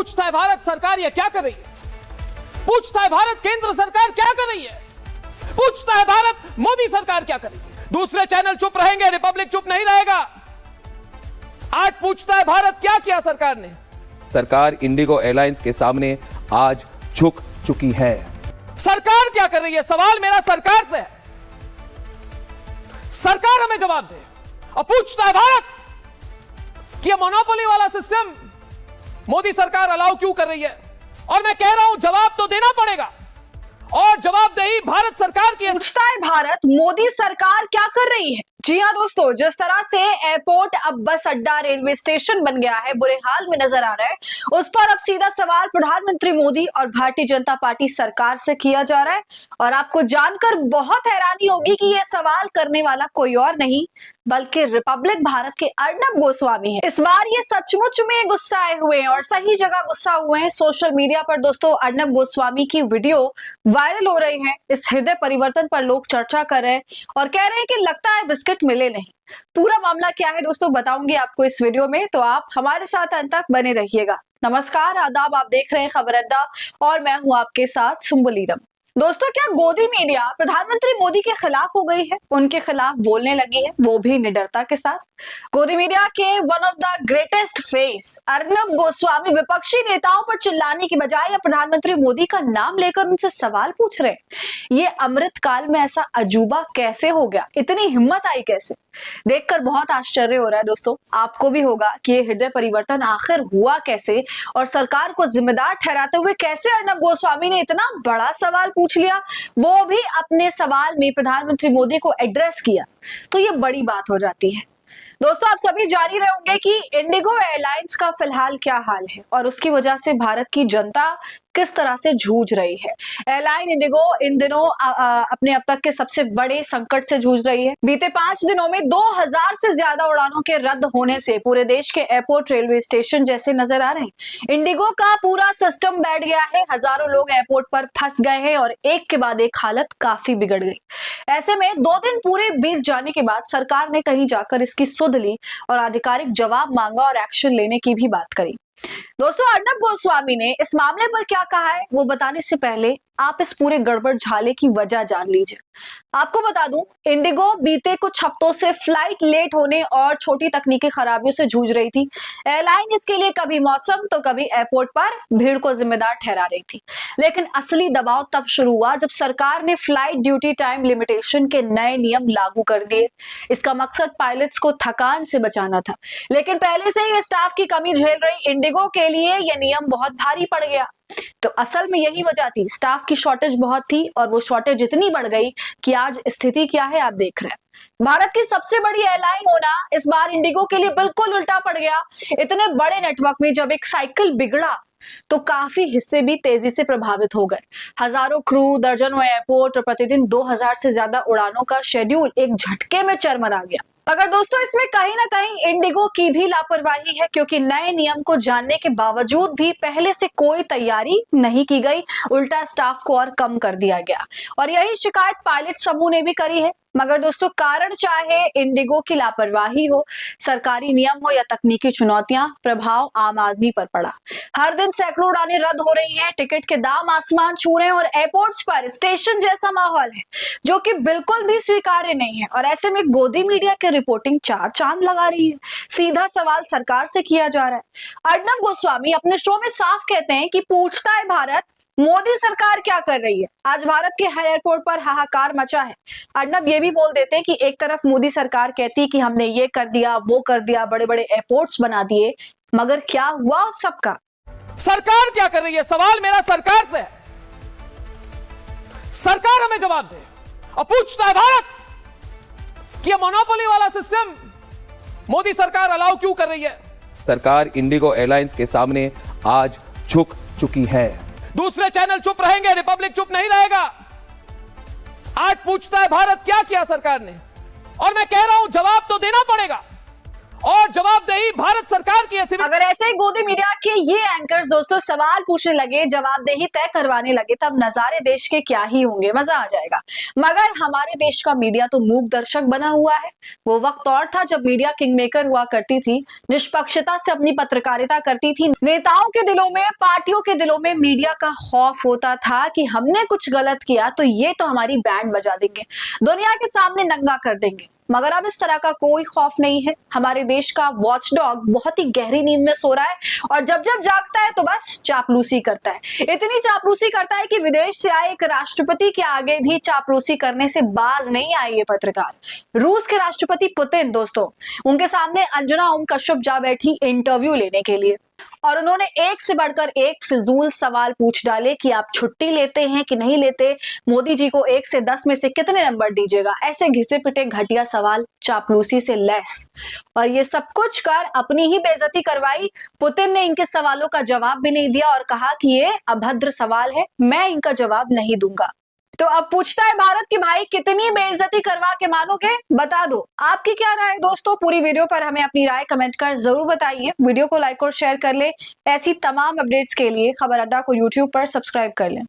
पूछता है भारत सरकार ये क्या कर रही है, पूछता है भारत केंद्र सरकार क्या कर रही है, पूछता है भारत मोदी सरकार क्या कर रही है। दूसरे चैनल चुप रहेंगे, रिपब्लिक चुप नहीं रहेगा। आज पूछता है भारत क्या किया सरकार ने। सरकार इंडिगो एयरलाइंस के सामने आज झुक चुकी है। सरकार क्या कर रही है, सवाल मेरा सरकार से है। सरकार हमें जवाब दे। और पूछता है भारत कि ये मोनोपोली वाला सिस्टम मोदी सरकार अलाउ क्यों कर रही है। और मैं कह रहा हूं जवाब तो देना पड़ेगा, और जवाबदेही भारत सरकार की है। पूछता है भारत मोदी सरकार क्या कर रही है। जी हाँ दोस्तों, जिस तरह से एयरपोर्ट अब बस अड्डा रेलवे स्टेशन बन गया है, बुरे हाल में नजर आ रहा है, उस पर अब सीधा सवाल प्रधानमंत्री मोदी और भारतीय जनता पार्टी सरकार से किया जा रहा है। और आपको जानकर बहुत हैरानी होगी कि यह सवाल करने वाला कोई और नहीं बल्कि रिपब्लिक भारत के अर्नब गोस्वामी है। इस बार ये सचमुच में गुस्साए हुए हैं और सही जगह गुस्सा हुए हैं। सोशल मीडिया पर दोस्तों अर्नब गोस्वामी की वीडियो वायरल हो रही है। इस हृदय परिवर्तन पर लोग चर्चा कर रहे हैं और कह रहे हैं कि लगता है बिस्किट मिले नहीं। पूरा मामला क्या है दोस्तों बताऊंगी आपको इस वीडियो में, तो आप हमारे साथ अंत तक बने रहिएगा। नमस्कार, आदाब, आप देख रहे हैं खबर अड्डा और मैं हूं आपके साथ सुम्बुलीरम। दोस्तों, क्या गोदी मीडिया प्रधानमंत्री मोदी के खिलाफ हो गई है, उनके खिलाफ बोलने लगी है, वो भी निडरता के साथ। गोदी मीडिया के one of the greatest face Arnab Goswami विपक्षी नेताओं पर चिल्लाने की बजाय प्रधानमंत्री मोदी का नाम लेकर उनसे सवाल पूछ रहे हैं। ये अमृत काल में ऐसा अजूबा कैसे हो गया, इतनी हिम्मत आई कैसे, देखकर बहुत आश्चर्य हो रहा है दोस्तों। आपको भी होगा कि ये हृदय परिवर्तन आखिर हुआ कैसे और सरकार को जिम्मेदार ठहराते हुए कैसे अर्नब गोस्वामी ने इतना बड़ा सवाल पूछ लिया, वो भी अपने सवाल में प्रधानमंत्री मोदी को एड्रेस किया, तो ये बड़ी बात हो जाती है। दोस्तों, आप सभी जान ही रहे होंगे कि इंडिगो एयरलाइंस का फिलहाल क्या हाल है और उसकी वजह से भारत की जनता किस तरह से जूझ रही है। एयरलाइन इंडिगो इन दिनों अपने अब तक के सबसे बड़े संकट से जूझ रही है। बीते 5 दिनों में 2000 से ज्यादा उड़ानों के रद्द होने से पूरे देश के एयरपोर्ट रेलवे स्टेशन जैसे नजर आ रहे हैं। इंडिगो का पूरा सिस्टम बैठ गया है, हजारों लोग एयरपोर्ट पर फंस गए हैं और एक के बाद एक हालत काफी बिगड़ गई। ऐसे में 2 दिन पूरे बीत जाने के बाद सरकार ने कहीं जाकर इसकी सुध ली और आधिकारिक जवाब मांगा और एक्शन लेने की भी बात करी। दोस्तों, अर्नब गोस्वामी ने इस मामले पर क्या कहा है वो बताने से पहले आप इस पूरे गड़बड़ झाले की वजह जान लीजिए। आपको बता दूं, इंडिगो बीते कुछ हफ्तों से फ्लाइट लेट होने और छोटी तकनीकी खराबियों से जूझ रही थी। एयरलाइन इसके लिए कभी मौसम तो कभी एयरपोर्ट पर भीड़ को जिम्मेदार ठहरा रही थी। लेकिन असली दबाव तब शुरू हुआ जब सरकार ने फ्लाइट ड्यूटी टाइम लिमिटेशन के नए नियम लागू कर दिए। इसका मकसद पायलट्स को थकान से बचाना था, लेकिन पहले से ही स्टाफ की कमी झेल रही इंडिगो के लिए यह नियम बहुत भारी पड़ गया। तो असल में यही वजह थी, स्टाफ की शॉर्टेज बहुत थी और वो शॉर्टेज इतनी बढ़ गई कि आज स्थिति क्या है आप देख रहे हैं। भारत की सबसे बड़ी एयरलाइन होना इस बार इंडिगो के लिए बिल्कुल उल्टा पड़ गया। इतने बड़े नेटवर्क में जब एक साइकिल बिगड़ा तो काफी हिस्से भी तेजी से प्रभावित हो गए। हजारों क्रू, दर्जनों एयरपोर्ट और प्रतिदिन 2000 से ज्यादा उड़ानों का शेड्यूल एक झटके में चरमरा गया। अगर दोस्तों इसमें कहीं ना कहीं इंडिगो की भी लापरवाही है, क्योंकि नए नियम को जानने के बावजूद भी पहले से कोई तैयारी नहीं की गई, उल्टा स्टाफ को और कम कर दिया गया। और यही शिकायत पायलट समूह ने भी करी है। मगर दोस्तों, कारण चाहे इंडिगो की लापरवाही हो, सरकारी नियम हो या तकनीकी चुनौतियां, प्रभाव आम आदमी पर पड़ा। हर दिन सैकड़ों उड़ानें रद्द हो रही हैं, टिकट के दाम आसमान छू रहे हैं और एयरपोर्ट्स पर स्टेशन जैसा माहौल है जो कि बिल्कुल भी स्वीकार्य नहीं है। और ऐसे में गोदी मीडिया की रिपोर्टिंग 4 चांद लगा रही है। सीधा सवाल सरकार से किया जा रहा है। अर्नब गोस्वामी अपने शो में साफ कहते हैं कि पूछता है भारत मोदी सरकार क्या कर रही है। आज भारत के हर एयरपोर्ट पर हाहाकार मचा है। अर्नब ये भी बोल देते हैं कि एक तरफ मोदी सरकार कहती कि हमने ये कर दिया, वो कर दिया, बड़े बड़े एयरपोर्ट्स बना दिए, मगर क्या हुआ उस सबका। सरकार क्या कर रही है, सवाल मेरा सरकार से है। सरकार हमें जवाब दे। और पूछता है भारत कि ये मोनोपोली वाला सिस्टम मोदी सरकार अलाउ क्यों कर रही है। सरकार इंडिगो एयरलाइंस के सामने आज झुक चुकी है। दूसरे चैनल चुप रहेंगे, रिपब्लिक चुप नहीं रहेगा। आज पूछता है भारत क्या किया सरकार ने। और मैं कह रहा हूं जवाब तो देना पड़ेगा, और जवाबदेही भारत सरकार की है। अगर ऐसे ही गोदी मीडिया के ये एंकर्स दोस्तों सवाल पूछने लगे, जवाबदेही तय करवाने लगे, तब नजारे देश के क्या ही होंगे, मजा आ जाएगा। मगर हमारे देश का मीडिया तो मूक दर्शक बना हुआ है। वो वक्त और था जब मीडिया किंग मेकर हुआ करती थी, निष्पक्षता से अपनी पत्रकारिता करती थी। नेताओं के दिलों में, पार्टियों के दिलों में मीडिया का खौफ होता था कि हमने कुछ गलत किया तो ये तो हमारी बैंड बजा देंगे, दुनिया के सामने नंगा कर देंगे। मगर अब इस तरह का कोई खौफ नहीं है। हमारे देश का वॉचडॉग बहुत ही गहरी नींद में सो रहा है और जब जब जागता है तो बस चापलूसी करता है। इतनी चापलूसी करता है कि विदेश से आए एक राष्ट्रपति के आगे भी चापलूसी करने से बाज नहीं आए ये पत्रकार। रूस के राष्ट्रपति पुतिन दोस्तों, उनके सामने अंजना ओम कश्यप जा बैठी इंटरव्यू लेने के लिए और उन्होंने एक से बढ़कर एक फिजूल सवाल पूछ डाले कि आप छुट्टी लेते हैं कि नहीं लेते, मोदी जी को 1 से 10 में से कितने नंबर दीजिएगा। ऐसे घिसे पिटे घटिया सवाल चापलूसी से लैस, और ये सब कुछ कर अपनी ही बेइज्जती करवाई। पुतिन ने इनके सवालों का जवाब भी नहीं दिया और कहा कि ये अभद्र सवाल है, मैं इनका जवाब नहीं दूंगा। तो अब पूछता है भारत कि भाई कितनी बेइज्जती करवा के मानोगे, बता दो। आपकी क्या राय है दोस्तों? पूरी वीडियो पर हमें अपनी राय कमेंट कर जरूर बताइए। वीडियो को लाइक और शेयर कर ले। ऐसी तमाम अपडेट्स के लिए खबर अड्डा को यूट्यूब पर सब्सक्राइब कर लें।